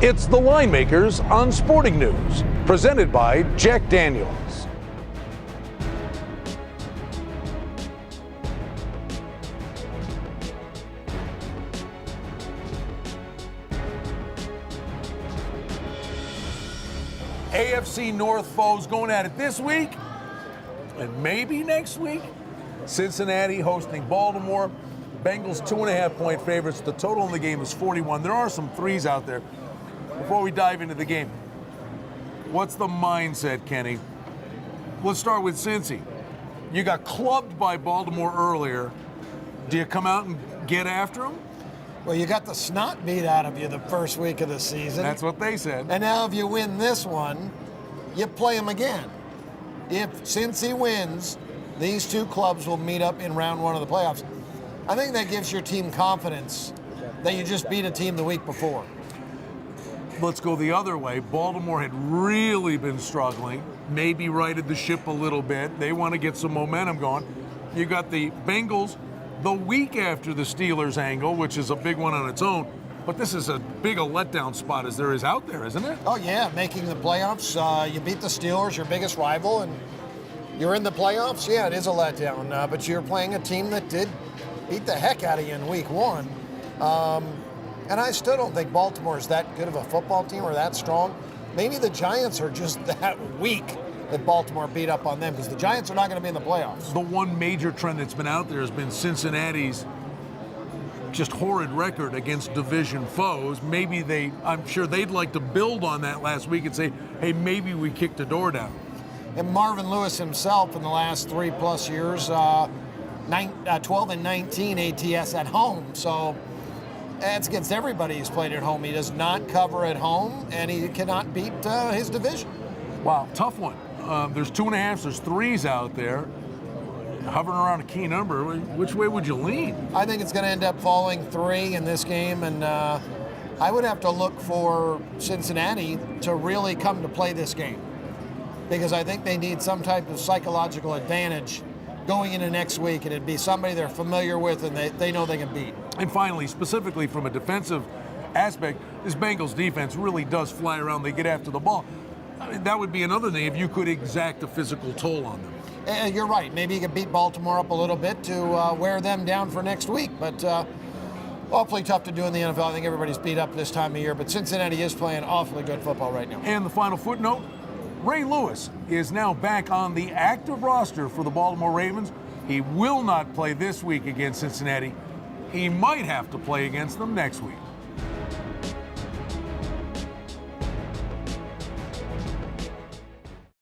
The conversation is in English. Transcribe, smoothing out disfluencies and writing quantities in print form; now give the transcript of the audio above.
It's the Winemakers on Sporting News, presented by Jack Daniels. AFC North foes going at it this week and maybe next week. Cincinnati hosting Baltimore. Bengals 2.5-point favorites. The total in the game is 41. There are some threes out there. Before we dive into the game, what's the mindset, Kenny? Let's start with Cincy. You got clubbed by Baltimore earlier. Do you come out and get after them? Well, you got the snot beat out of you the first week of the season. That's what they said. And now if you win this one, you play them again. If Cincy wins, these two clubs will meet up in round one of the playoffs. I think that gives your team confidence that you just beat a team the week before. Let's go the other way. Baltimore had really been struggling, maybe righted the ship a little bit. They want to get some momentum going. You got the Bengals the week after the Steelers angle, which is a big one on its own. But this is as big a letdown spot as there is out there, isn't it? Oh, yeah, making the playoffs. You beat the Steelers, your biggest rival, and you're in the playoffs. Yeah, it is a letdown, but you're playing a team that did beat the heck out of you in week one. And I still don't think Baltimore is that good of a football team or that strong. Maybe the Giants are just that weak that Baltimore beat up on them, because the Giants are not going to be in the playoffs. The one major trend that's been out there has been Cincinnati's just horrid record against division foes. Maybe I'm sure they'd like to build on that last week and say, hey, maybe we kicked the door down. And Marvin Lewis himself in the last 3+ years, 12 and 19 ATS at home. So that's against everybody he's played at home. He does not cover at home, and he cannot beat his division. Wow, tough one. There's 2.5s, there's 3s out there. Hovering around a key number, which way would you lean? I think it's going to end up falling 3 in this game, and I would have to look for Cincinnati to really come to play this game, because I think they need some type of psychological advantage going into next week, and it'd be somebody they're familiar with and they know they can beat. And finally, specifically from a defensive aspect, this Bengals defense really does fly around. They get after the ball. I mean, that would be another thing if you could exact a physical toll on them. And you're right. Maybe you could beat Baltimore up a little bit to wear them down for next week. But awfully tough to do in the NFL. I think everybody's beat up this time of year. But Cincinnati is playing awfully good football right now. And the final footnote, Ray Lewis is now back on the active roster for the Baltimore Ravens. He will not play this week against Cincinnati. He might have to play against them next week.